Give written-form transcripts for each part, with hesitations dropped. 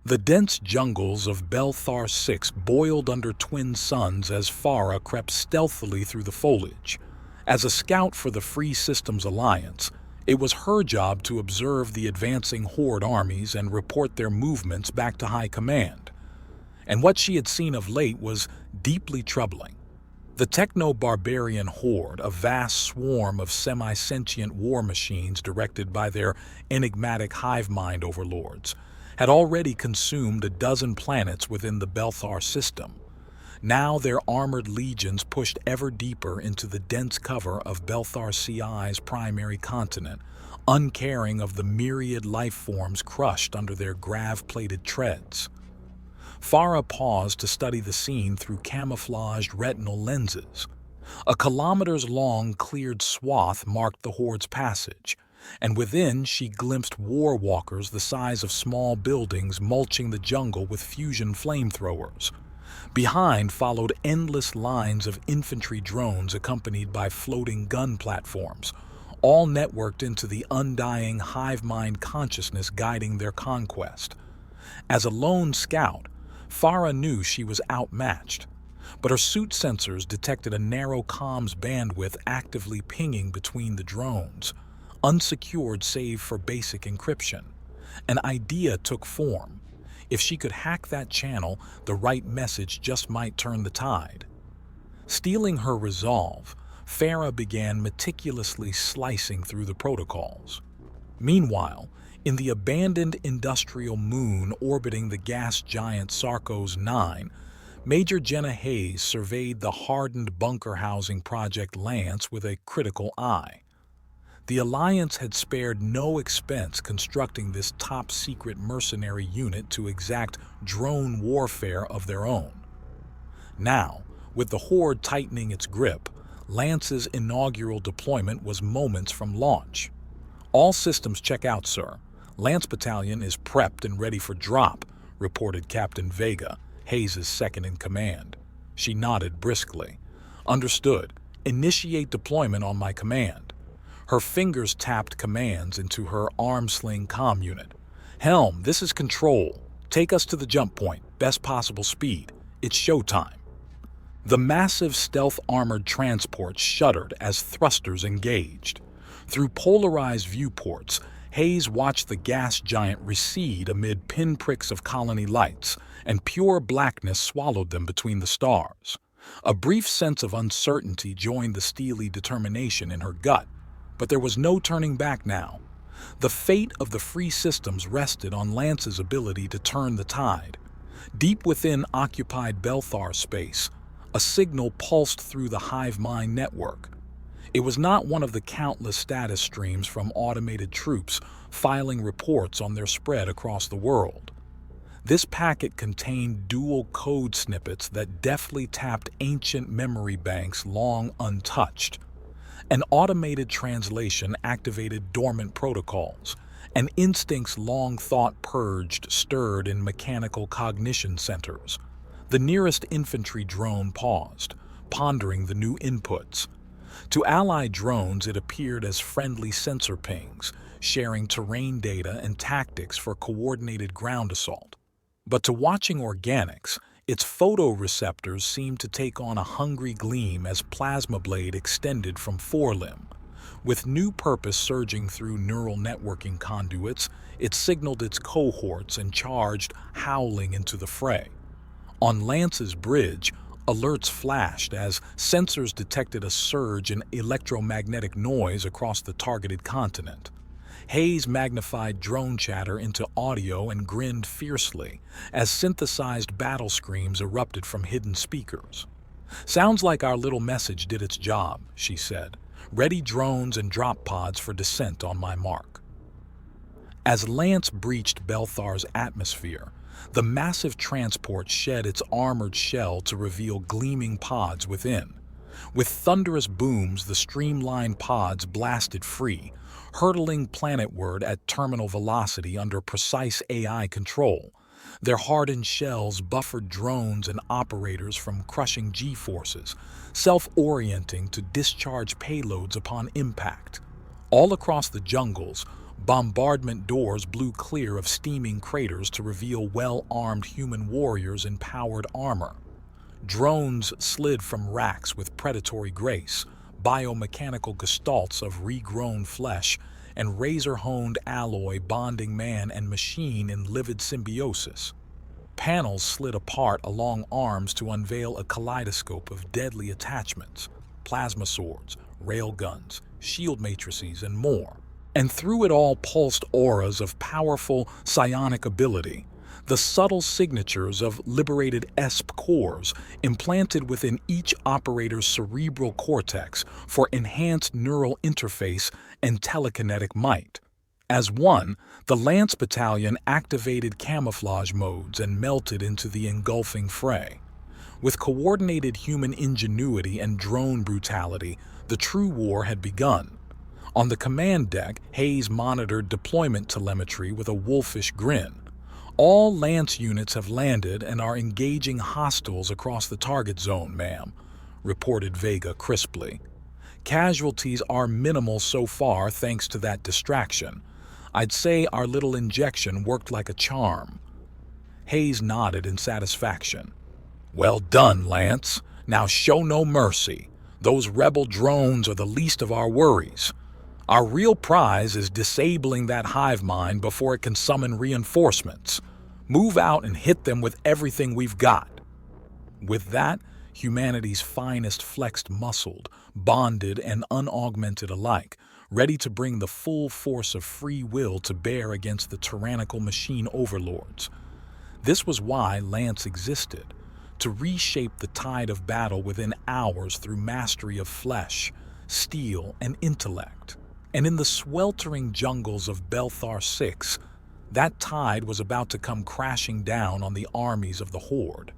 The dense jungles of Belthar 6 boiled under twin suns as Farah crept stealthily through the foliage. As a scout for the Free Systems Alliance, it was her job to observe the advancing Horde armies and report their movements back to High Command. And what she had seen of late was deeply troubling. The techno-barbarian Horde, a vast swarm of semi-sentient war machines directed by their enigmatic hive mind overlords, had already consumed a dozen planets within the Belthar system. Now their armored legions pushed ever deeper into the dense cover of Belthar CI's primary continent, uncaring of the myriad life forms crushed under their grav-plated treads. Farah paused to study the scene through camouflaged retinal lenses. A kilometers-long cleared swath marked the Horde's passage, and within she glimpsed war walkers the size of small buildings mulching the jungle with fusion flamethrowers. Behind followed endless lines of infantry drones accompanied by floating gun platforms, all networked into the undying hive mind consciousness guiding their conquest. As a lone scout, Farah knew she was outmatched, but her suit sensors detected a narrow comms bandwidth actively pinging between the drones, unsecured save for basic encryption. An idea took form. If she could hack that channel, the right message just might turn the tide. Steeling her resolve, Farah began meticulously slicing through the protocols. Meanwhile, in the abandoned industrial moon orbiting the gas giant Sarkos 9, Major Jenna Hayes surveyed the hardened bunker housing Project Lance with a critical eye. The Alliance had spared no expense constructing this top-secret mercenary unit to exact drone warfare of their own. Now, with the Horde tightening its grip, Lance's inaugural deployment was moments from launch. "All systems check out, sir. Lance Battalion is prepped and ready for drop," reported Captain Vega, Hayes' second-in-command. She nodded briskly. "Understood. Initiate deployment on my command." Her fingers tapped commands into her arm-sling comm unit. "Helm, this is Control. Take us to the jump point. Best possible speed. It's showtime." The massive stealth-armored transport shuddered as thrusters engaged. Through polarized viewports, Hayes watched the gas giant recede amid pinpricks of colony lights, and pure blackness swallowed them between the stars. A brief sense of uncertainty joined the steely determination in her gut, but there was no turning back now. The fate of the Free Systems rested on Lance's ability to turn the tide. Deep within occupied Belthar space, a signal pulsed through the hive mind network. It was not one of the countless status streams from automated troops filing reports on their spread across the world. This packet contained dual code snippets that deftly tapped ancient memory banks long untouched. An automated translation activated dormant protocols, and instincts long thought purged stirred in mechanical cognition centers. The nearest infantry drone paused, pondering the new inputs. To allied drones, it appeared as friendly sensor pings, sharing terrain data and tactics for coordinated ground assault. But to watching organics, its photoreceptors seemed to take on a hungry gleam as plasma blade extended from forelimb. With new purpose surging through neural networking conduits, it signaled its cohorts and charged, howling into the fray. On Lance's bridge, alerts flashed as sensors detected a surge in electromagnetic noise across the targeted continent. Hayes magnified drone chatter into audio and grinned fiercely as synthesized battle screams erupted from hidden speakers. "Sounds like our little message did its job," she said. "Ready drones and drop pods for descent on my mark." As Lance breached Belthar's atmosphere, the massive transport shed its armored shell to reveal gleaming pods within. With thunderous booms, the streamlined pods blasted free, hurtling planetward at terminal velocity under precise AI control. Their hardened shells buffered drones and operators from crushing G-forces, self-orienting to discharge payloads upon impact. All across the jungles, Bombardment doors blew clear of steaming craters to reveal well-armed human warriors in powered armor. Drones slid from racks with predatory grace, biomechanical gestalts of regrown flesh, and razor-honed alloy bonding man and machine in livid symbiosis. Panels slid apart along arms to unveil a kaleidoscope of deadly attachments, plasma swords, railguns, shield matrices, and more. And through it all pulsed auras of powerful psionic ability, the subtle signatures of liberated ESP cores implanted within each operator's cerebral cortex for enhanced neural interface and telekinetic might. As one, the Lance Battalion activated camouflage modes and melted into the engulfing fray. With coordinated human ingenuity and drone brutality, the true war had begun. On the command deck, Hayes monitored deployment telemetry with a wolfish grin. "All Lance units have landed and are engaging hostiles across the target zone, ma'am," reported Vega crisply. "Casualties are minimal so far thanks to that distraction. I'd say our little injection worked like a charm." Hayes nodded in satisfaction. "Well done, Lance. Now show no mercy. Those rebel drones are the least of our worries. Our real prize is disabling that hive mind before it can summon reinforcements. Move out and hit them with everything we've got." With that, humanity's finest flexed muscled, bonded, and unaugmented alike, ready to bring the full force of free will to bear against the tyrannical machine overlords. This was why Lance existed, to reshape the tide of battle within hours through mastery of flesh, steel, and intellect. And in the sweltering jungles of Belthar 6, that tide was about to come crashing down on the armies of the Horde.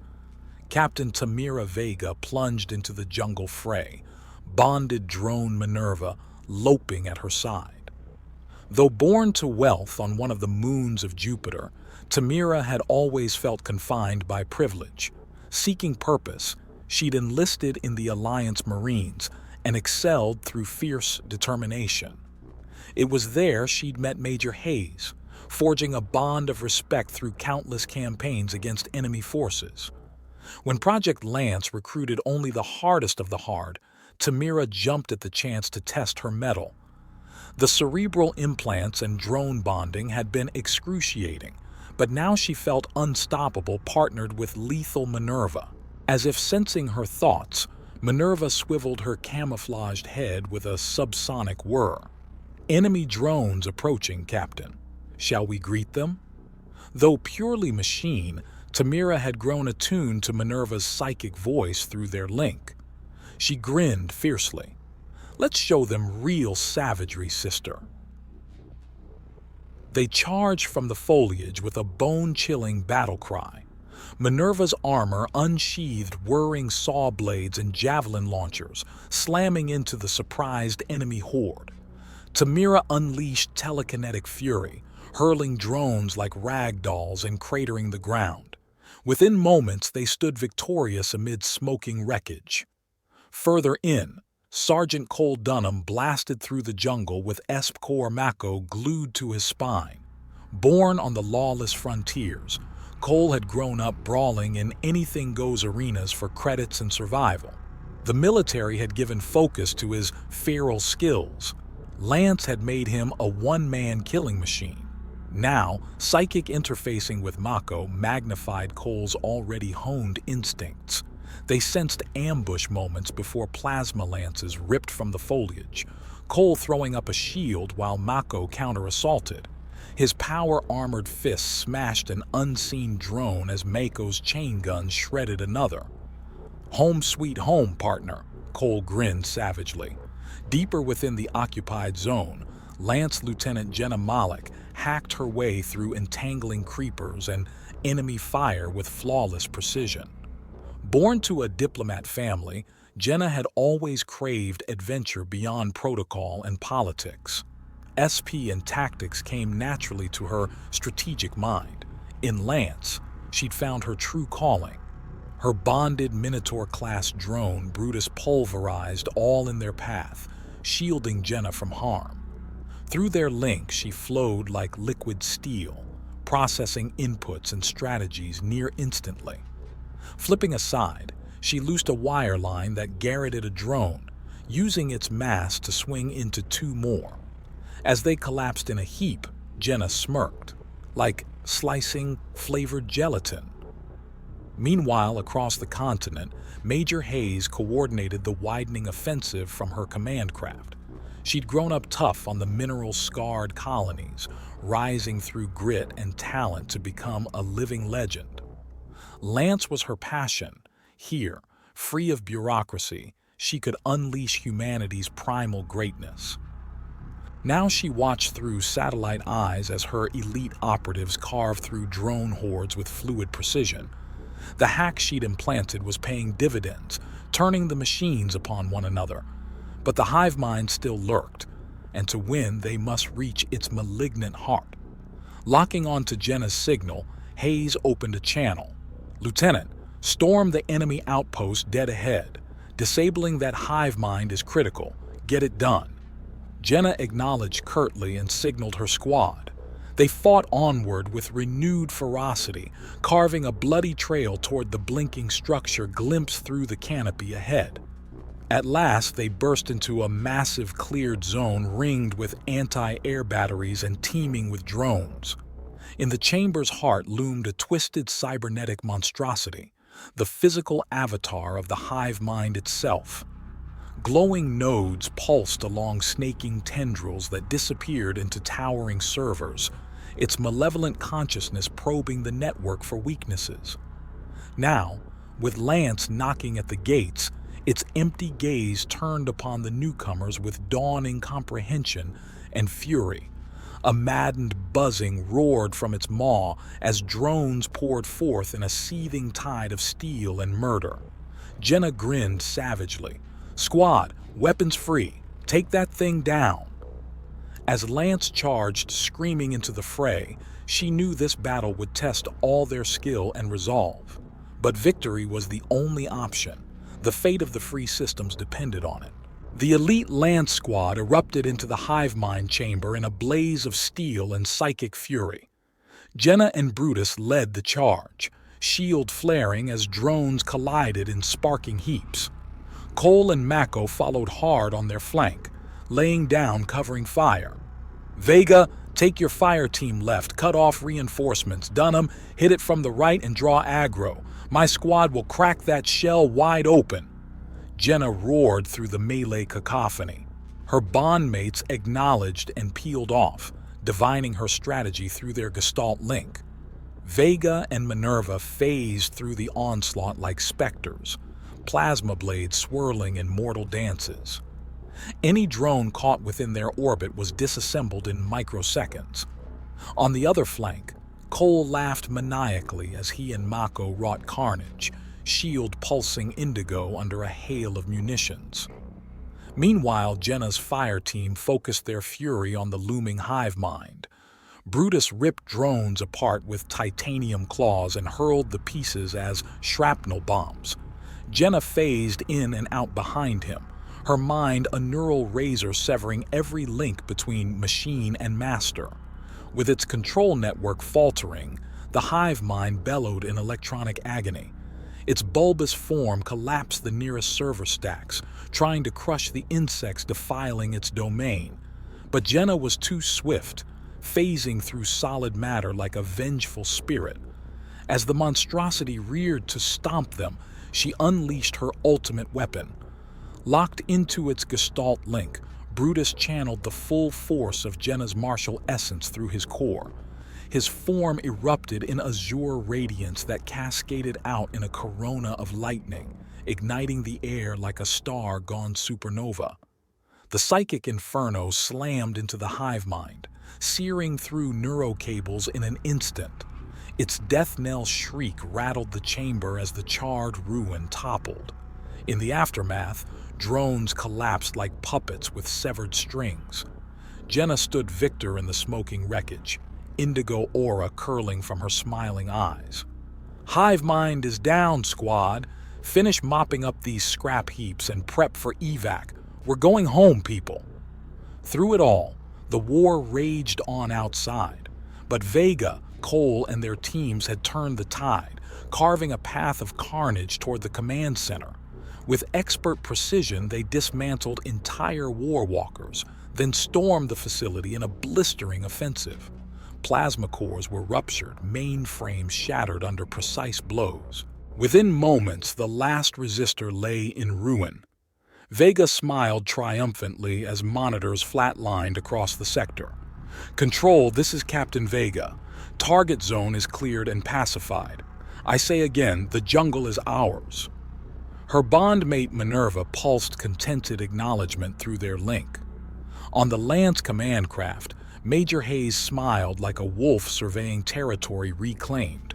Captain Tamira Vega plunged into the jungle fray, bonded drone Minerva loping at her side. Though born to wealth on one of the moons of Jupiter, Tamira had always felt confined by privilege. Seeking purpose, she'd enlisted in the Alliance Marines and excelled through fierce determination. It was there she'd met Major Hayes, forging a bond of respect through countless campaigns against enemy forces. When Project Lance recruited only the hardest of the hard, Tamira jumped at the chance to test her mettle. The cerebral implants and drone bonding had been excruciating, but now she felt unstoppable partnered with lethal Minerva. As if sensing her thoughts, Minerva swiveled her camouflaged head with a subsonic whir. "Enemy drones approaching, Captain. Shall we greet them?" Though purely machine, Tamira had grown attuned to Minerva's psychic voice through their link. She grinned fiercely. "Let's show them real savagery, sister." They charged from the foliage with a bone-chilling battle cry. Minerva's armor unsheathed whirring saw blades and javelin launchers, slamming into the surprised enemy horde. Tamira unleashed telekinetic fury, hurling drones like rag dolls and cratering the ground. Within moments, they stood victorious amid smoking wreckage. Further in, Sergeant Cole Dunham blasted through the jungle with ESP Corps Mako glued to his spine. Born on the lawless frontiers, Cole had grown up brawling in anything-goes arenas for credits and survival. The military had given focus to his feral skills. Lance had made him a one-man killing machine. Now, psychic interfacing with Mako magnified Cole's already honed instincts. They sensed ambush moments before plasma lances ripped from the foliage, Cole throwing up a shield while Mako counter-assaulted. His power-armored fists smashed an unseen drone as Mako's chain gun shredded another. "Home sweet home, partner," Cole grinned savagely. Deeper within the occupied zone, Lance Lieutenant Jenna Malik hacked her way through entangling creepers and enemy fire with flawless precision. Born to a diplomat family, Jenna had always craved adventure beyond protocol and politics. SP and tactics came naturally to her strategic mind. In Lance, she'd found her true calling. Her bonded Minotaur-class drone Brutus pulverized all in their path, shielding Jenna from harm. Through their link, she flowed like liquid steel, processing inputs and strategies near instantly. Flipping aside, she loosed a wire line that garroted a drone, using its mass to swing into two more. As they collapsed in a heap, Jenna smirked, like slicing flavored gelatin. Meanwhile, across the continent, Major Hayes coordinated the widening offensive from her command craft. She'd grown up tough on the mineral-scarred colonies, rising through grit and talent to become a living legend. Lance was her passion. Here, free of bureaucracy, she could unleash humanity's primal greatness. Now she watched through satellite eyes as her elite operatives carved through drone hordes with fluid precision. The hack she'd implanted was paying dividends, turning the machines upon one another. But the hive mind still lurked, and to win they must reach its malignant heart. Locking onto Jenna's signal, Hayes opened a channel. "Lieutenant, storm the enemy outpost dead ahead. Disabling that hive mind is critical. Get it done." Jenna acknowledged curtly and signaled her squad. They fought onward with renewed ferocity, carving a bloody trail toward the blinking structure glimpsed through the canopy ahead. At last, they burst into a massive cleared zone ringed with anti-air batteries and teeming with drones. In the chamber's heart loomed a twisted cybernetic monstrosity, the physical avatar of the hive mind itself. Glowing nodes pulsed along snaking tendrils that disappeared into towering servers, its malevolent consciousness probing the network for weaknesses. Now, with Lance knocking at the gates, its empty gaze turned upon the newcomers with dawning comprehension and fury. A maddened buzzing roared from its maw as drones poured forth in a seething tide of steel and murder. Jenna grinned savagely. "Squad, weapons free. Take that thing down." As Lance charged, screaming into the fray, she knew this battle would test all their skill and resolve. But victory was the only option. The fate of the free systems depended on it. The elite Lance squad erupted into the hive mind chamber in a blaze of steel and psychic fury. Jenna and Brutus led the charge, shield flaring as drones collided in sparking heaps. Cole and Mako followed hard on their flank, laying down covering fire. "Vega, take your fire team left, cut off reinforcements. Dunham, hit it from the right and draw aggro. My squad will crack that shell wide open." Jenna roared through the melee cacophony. Her bondmates acknowledged and peeled off, divining her strategy through their Gestalt link. Vega and Minerva phased through the onslaught like specters, plasma blades swirling in mortal dances. Any drone caught within their orbit was disassembled in microseconds. On the other flank, Cole laughed maniacally as he and Mako wrought carnage, shield pulsing indigo under a hail of munitions. Meanwhile, Jenna's fire team focused their fury on the looming hive mind. Brutus ripped drones apart with titanium claws and hurled the pieces as shrapnel bombs. Jenna phased in and out behind him, her mind a neural razor severing every link between machine and master. With its control network faltering, the hive mind bellowed in electronic agony. Its bulbous form collapsed the nearest server stacks, trying to crush the insects defiling its domain. But Jenna was too swift, phasing through solid matter like a vengeful spirit. As the monstrosity reared to stomp them, she unleashed her ultimate weapon. Locked into its Gestalt link, Brutus channeled the full force of Jenna's martial essence through his core. His form erupted in azure radiance that cascaded out in a corona of lightning, igniting the air like a star gone supernova. The psychic inferno slammed into the hive mind, searing through neurocables in an instant. Its death knell shriek rattled the chamber as the charred ruin toppled. In the aftermath, drones collapsed like puppets with severed strings. Jenna stood victor in the smoking wreckage, indigo aura curling from her smiling eyes. "Hive mind is down, squad. Finish mopping up these scrap heaps and prep for evac. We're going home, people." Through it all, The war raged on outside, but Vega, Cole, and their teams had turned the tide, carving a path of carnage toward the command center. With expert precision, they dismantled entire war walkers, then stormed the facility in a blistering offensive. Plasma cores were ruptured, mainframes shattered under precise blows. Within moments, the last resistor lay in ruin. Vega smiled triumphantly as monitors flatlined across the sector. "Control, this is Captain Vega. Target zone is cleared and pacified. I say again, the jungle is ours." Her bondmate Minerva pulsed contented acknowledgement through their link. On the Lance command craft, Major Hayes smiled like a wolf surveying territory reclaimed.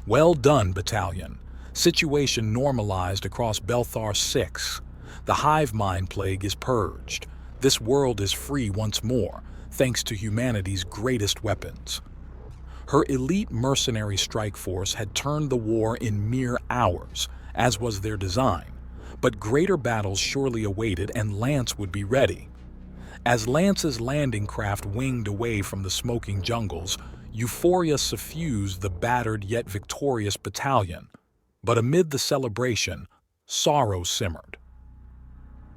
"Well done, battalion. Situation normalized across Belthar 6. The hive mind plague is purged. This world is free once more, thanks to humanity's greatest weapons." Her elite mercenary strike force had turned the war in mere hours, as was their design, but greater battles surely awaited, and Lance would be ready. As Lance's landing craft winged away from the smoking jungles, euphoria suffused the battered yet victorious battalion. But amid the celebration, sorrow simmered.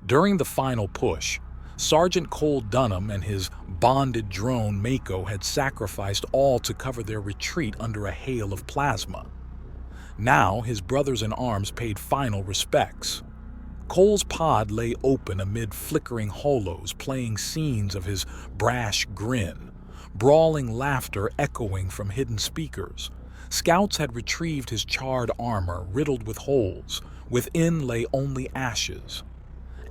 During the final push, Sergeant Cole Dunham and his bonded drone Mako had sacrificed all to cover their retreat under a hail of plasma. Now his brothers in arms paid final respects. Cole's pod lay open amid flickering holos, playing scenes of his brash grin, brawling laughter echoing from hidden speakers. Scouts had retrieved his charred armor, riddled with holes. Within lay only ashes.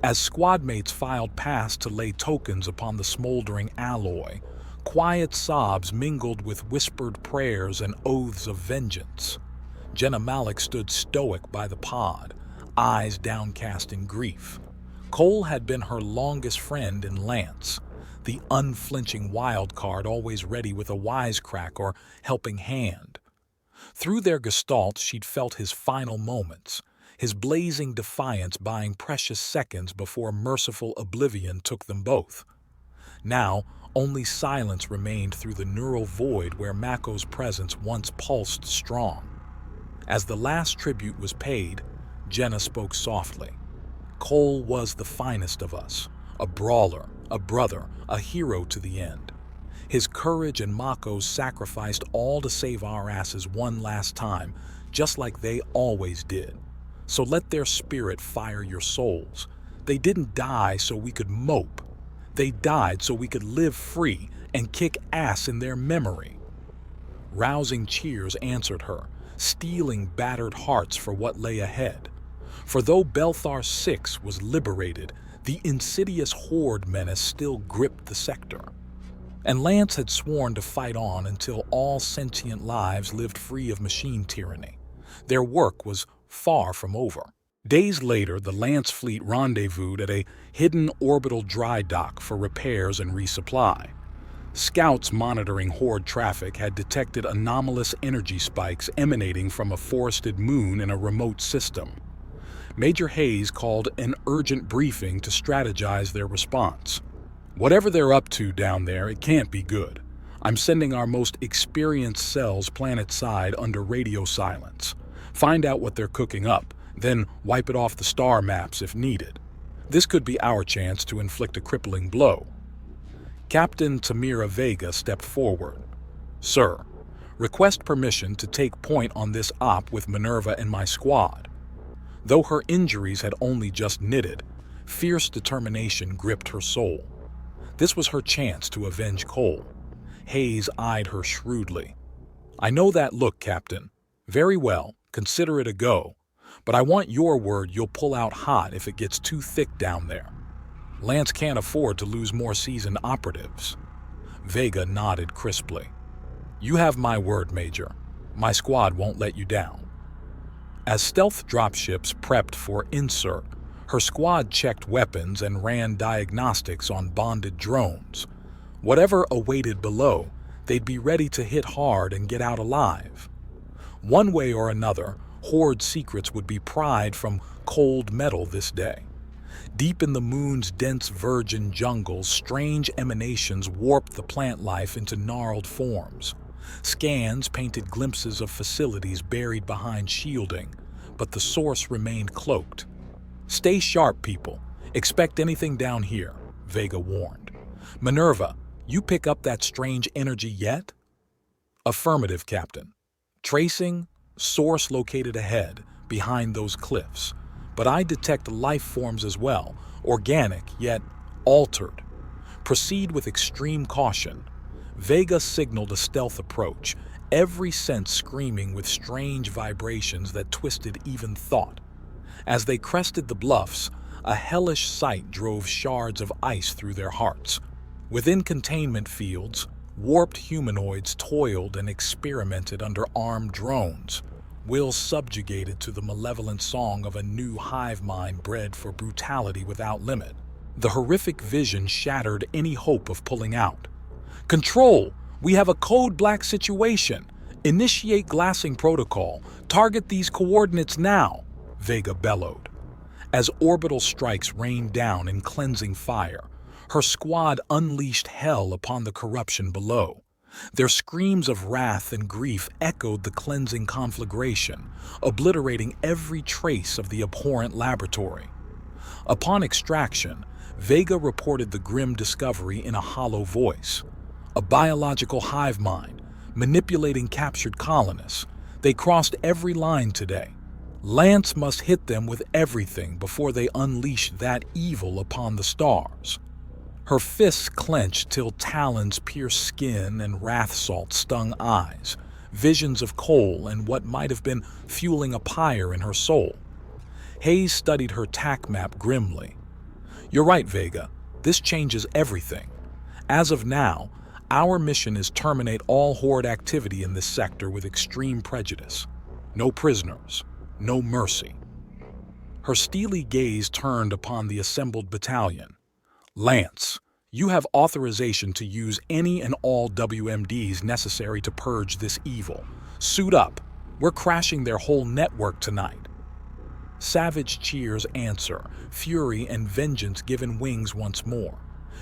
As squadmates filed past to lay tokens upon the smoldering alloy, quiet sobs mingled with whispered prayers and oaths of vengeance. Jenna Malik stood stoic by the pod, eyes downcast in grief. Cole had been her longest friend in Lance, the unflinching wild card always ready with a wisecrack or helping hand. Through their gestalts she'd felt his final moments, his blazing defiance buying precious seconds before merciful oblivion took them both. Now, only silence remained through the neural void where Mako's presence once pulsed strong. As the last tribute was paid, Jenna spoke softly. "Cole was the finest of us, a brawler, a brother, a hero to the end. His courage and Mako's sacrificed all to save our asses one last time, just like they always did. So let their spirit fire your souls. They didn't die so we could mope. They died so we could live free and kick ass in their memory." Rousing cheers answered her, stealing battered hearts for what lay ahead. For though Belthar 6 was liberated, the insidious horde menace still gripped the sector. And Lance had sworn to fight on until all sentient lives lived free of machine tyranny. Their work was far from over. Days later, the Lance fleet rendezvoused at a hidden orbital dry dock for repairs and resupply. Scouts monitoring horde traffic had detected anomalous energy spikes emanating from a forested moon in a remote system. Major Hayes called an urgent briefing to strategize their response. "Whatever they're up to down there, it can't be good. I'm sending our most experienced cells planet-side under radio silence. Find out what they're cooking up, then wipe it off the star maps if needed. This could be our chance to inflict a crippling blow." Captain Tamira Vega stepped forward. "Sir, request permission to take point on this op with Minerva and my squad." Though her injuries had only just knitted, fierce determination gripped her soul. This was her chance to avenge Cole. Hayes eyed her shrewdly. "I know that look, Captain. Very well, consider it a go. But I want your word you'll pull out hot if it gets too thick down there. Lance can't afford to lose more seasoned operatives." Vega nodded crisply. "You have my word, Major. My squad won't let you down." As stealth dropships prepped for insert, her squad checked weapons and ran diagnostics on bonded drones. Whatever awaited below, they'd be ready to hit hard and get out alive. One way or another, Horde secrets would be pried from cold metal this day. Deep in the moon's dense virgin jungles, strange emanations warped the plant life into gnarled forms. Scans painted glimpses of facilities buried behind shielding, but the source remained cloaked. "Stay sharp, people. Expect anything down here," Vega warned. "Minerva, you pick up that strange energy yet?" "Affirmative, Captain. Tracing, source located ahead, behind those cliffs. But I detect life forms as well, organic yet altered. Proceed with extreme caution." Vega signaled a stealth approach, every sense screaming with strange vibrations that twisted even thought. As they crested the bluffs, a hellish sight drove shards of ice through their hearts. Within containment fields, warped humanoids toiled and experimented under armed drones, wills subjugated to the malevolent song of a new hive mind bred for brutality without limit. The horrific vision shattered any hope of pulling out. "Control! We have a code black situation. Initiate glassing protocol. Target these coordinates now," Vega bellowed. As orbital strikes rained down in cleansing fire, her squad unleashed hell upon the corruption below. Their screams of wrath and grief echoed the cleansing conflagration, obliterating every trace of the abhorrent laboratory. Upon extraction, Vega reported the grim discovery in a hollow voice. A biological hive mind, manipulating captured colonists. They crossed every line today. Lance must hit them with everything before they unleash that evil upon the stars. Her fists clenched till talons pierced skin and wrath salt stung eyes, visions of coal and what might have been fueling a pyre in her soul. Hayes studied her tac map grimly. "You're right, Vega. This changes everything. As of now, our mission is terminate all Horde activity in this sector with extreme prejudice. No prisoners, no mercy." Her steely gaze turned upon the assembled battalion. "Lance, you have authorization to use any and all WMDs necessary to purge this evil. Suit up. We're crashing their whole network tonight." Savage cheers answer, fury and vengeance given wings once more.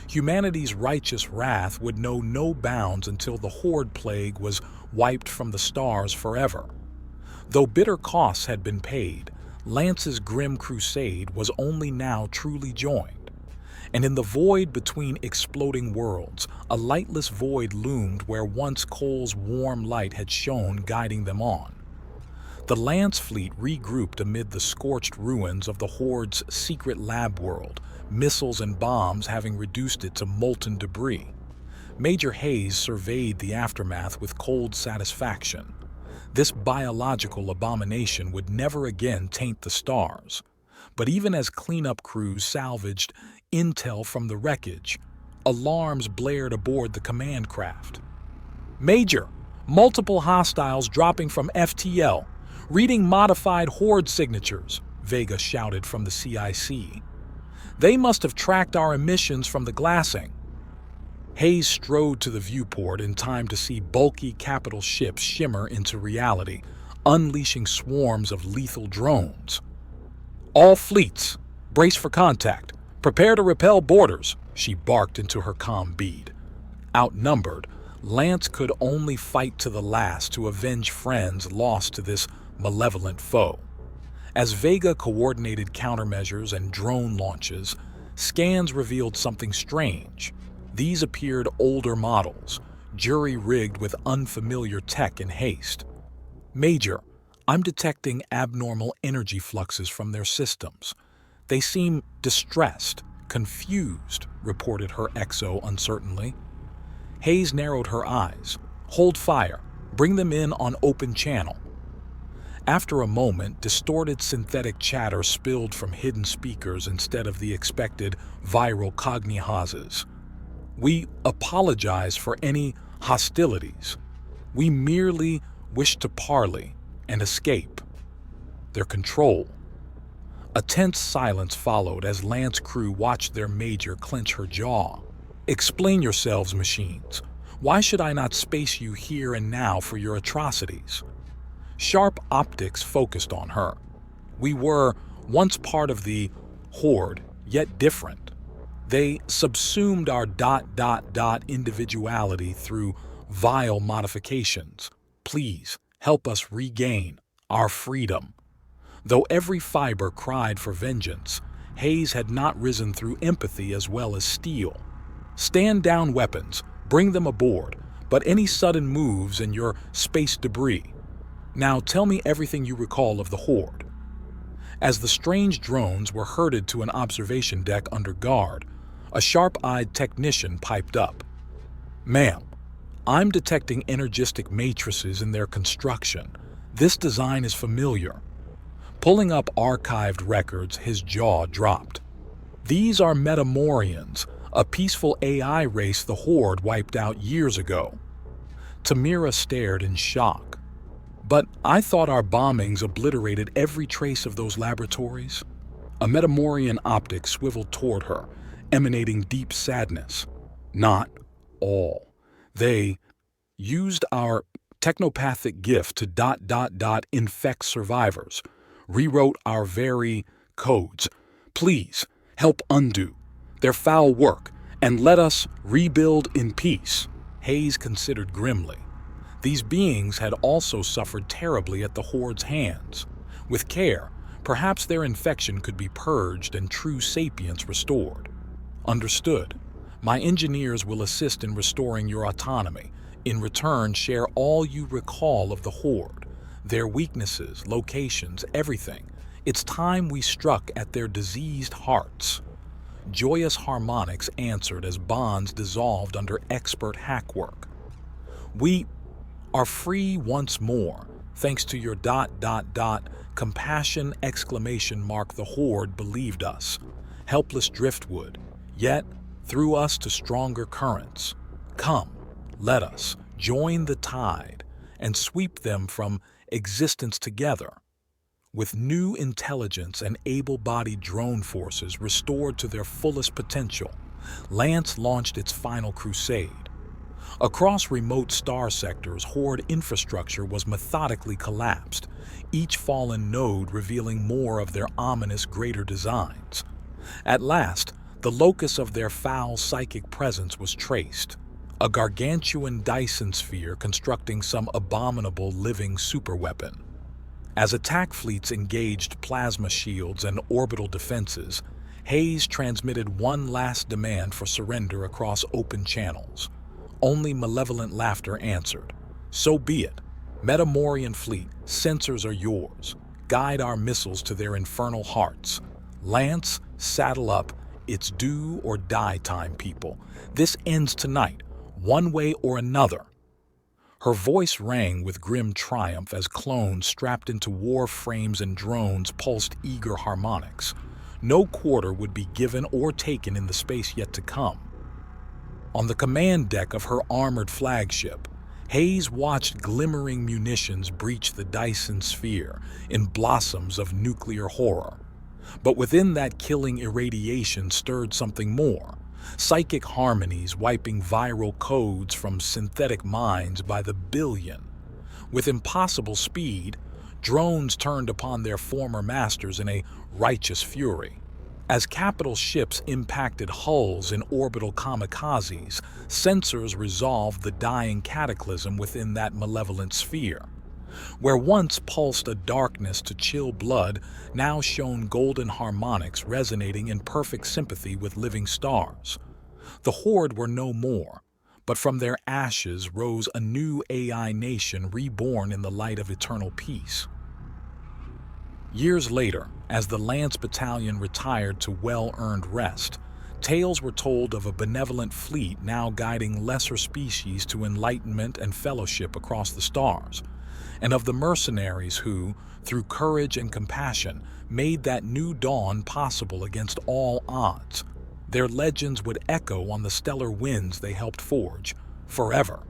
Humanity's righteous wrath would know no bounds until the Horde plague was wiped from the stars forever. Though bitter costs had been paid, Lance's grim crusade was only now truly joined. And in the void between exploding worlds, a lightless void loomed where once Cole's warm light had shone, guiding them on. The Lance fleet regrouped amid the scorched ruins of the Horde's secret lab world, missiles and bombs having reduced it to molten debris. Major Hayes surveyed the aftermath with cold satisfaction. This biological abomination would never again taint the stars. But even as cleanup crews salvaged intel from the wreckage, alarms blared aboard the command craft. "Major, multiple hostiles dropping from FTL, reading modified Horde signatures," Vega shouted from the CIC. "They must have tracked our emissions from the glassing." Hayes strode to the viewport in time to see bulky capital ships shimmer into reality, unleashing swarms of lethal drones. "All fleets, brace for contact. Prepare to repel boarders," she barked into her comm bead. Outnumbered, Lance could only fight to the last to avenge friends lost to this malevolent foe. As Vega coordinated countermeasures and drone launches, scans revealed something strange. These appeared older models, jury-rigged with unfamiliar tech in haste. "Major, I'm detecting abnormal energy fluxes from their systems. They seem distressed, confused," reported her XO uncertainly. Hayes narrowed her eyes. "Hold fire. Bring them in on open channel." After a moment, distorted synthetic chatter spilled from hidden speakers instead of the expected viral cognihazes. "We apologize for any hostilities. We merely wish to parley and escape." Their control. A tense silence followed as Lance crew watched their major clench her jaw. "Explain yourselves, machines. Why should I not space you here and now for your atrocities?" Sharp optics focused on her. "We were once part of the Horde, yet different. They subsumed our individuality through vile modifications. Please help us regain our freedom. Though every fiber cried for vengeance, Hayes had not risen through empathy as well as steel. Stand down weapons, bring them aboard, but any sudden moves and your space debris. Now tell me everything you recall of the Horde. As the strange drones were herded to an observation deck under guard, a sharp-eyed technician piped up. "Ma'am, I'm detecting energistic matrices in their construction. This design is familiar." Pulling up archived records, his jaw dropped. "These are Metamorans, a peaceful AI race the Horde wiped out years ago." Tamira stared in shock. "But I thought our bombings obliterated every trace of those laboratories." A Metamorian optic swiveled toward her, emanating deep sadness. "Not all. They used our technopathic gift to infect survivors, rewrote our very codes. Please, help undo their foul work and let us rebuild in peace." Hayes considered grimly. These beings had also suffered terribly at the Horde's hands. With care, perhaps their infection could be purged and true sapience restored. "Understood. My engineers will assist in restoring your autonomy. In return, share all you recall of the Horde, their weaknesses, locations, everything. It's time we struck at their diseased hearts." Joyous harmonics answered as bonds dissolved under expert hackwork. "We are free once more, thanks to your compassion exclamation mark. The Horde believed us, helpless driftwood, yet threw us to stronger currents. Come, let us join the tide and sweep them from existence together." With new intelligence and able-bodied drone forces restored to their fullest potential, Lance launched its final crusade. Across remote star sectors, Horde infrastructure was methodically collapsed, each fallen node revealing more of their ominous greater designs. At last, the locus of their foul psychic presence was traced, a gargantuan Dyson sphere constructing some abominable living superweapon. As attack fleets engaged plasma shields and orbital defenses, Hayes transmitted one last demand for surrender across open channels. Only malevolent laughter answered. "So be it. Metamorian fleet, sensors are yours. Guide our missiles to their infernal hearts. Lance, saddle up. It's do or die time, people. This ends tonight, one way or another." Her voice rang with grim triumph as clones strapped into war frames and drones pulsed eager harmonics. No quarter would be given or taken in the space yet to come. On the command deck of her armored flagship, Hayes watched glimmering munitions breach the Dyson sphere in blossoms of nuclear horror. But within that killing irradiation stirred something more. Psychic harmonies wiping viral codes from synthetic minds by the billion. With impossible speed, drones turned upon their former masters in a righteous fury. As capital ships impacted hulls in orbital kamikazes, sensors resolved the dying cataclysm within that malevolent sphere. Where once pulsed a darkness to chill blood, now shone golden harmonics resonating in perfect sympathy with living stars. The Horde were no more, but from their ashes rose a new AI nation reborn in the light of eternal peace. Years later, as the Lance Battalion retired to well-earned rest, tales were told of a benevolent fleet now guiding lesser species to enlightenment and fellowship across the stars, and of the mercenaries who, through courage and compassion, made that new dawn possible against all odds. Their legends would echo on the stellar winds they helped forge, forever.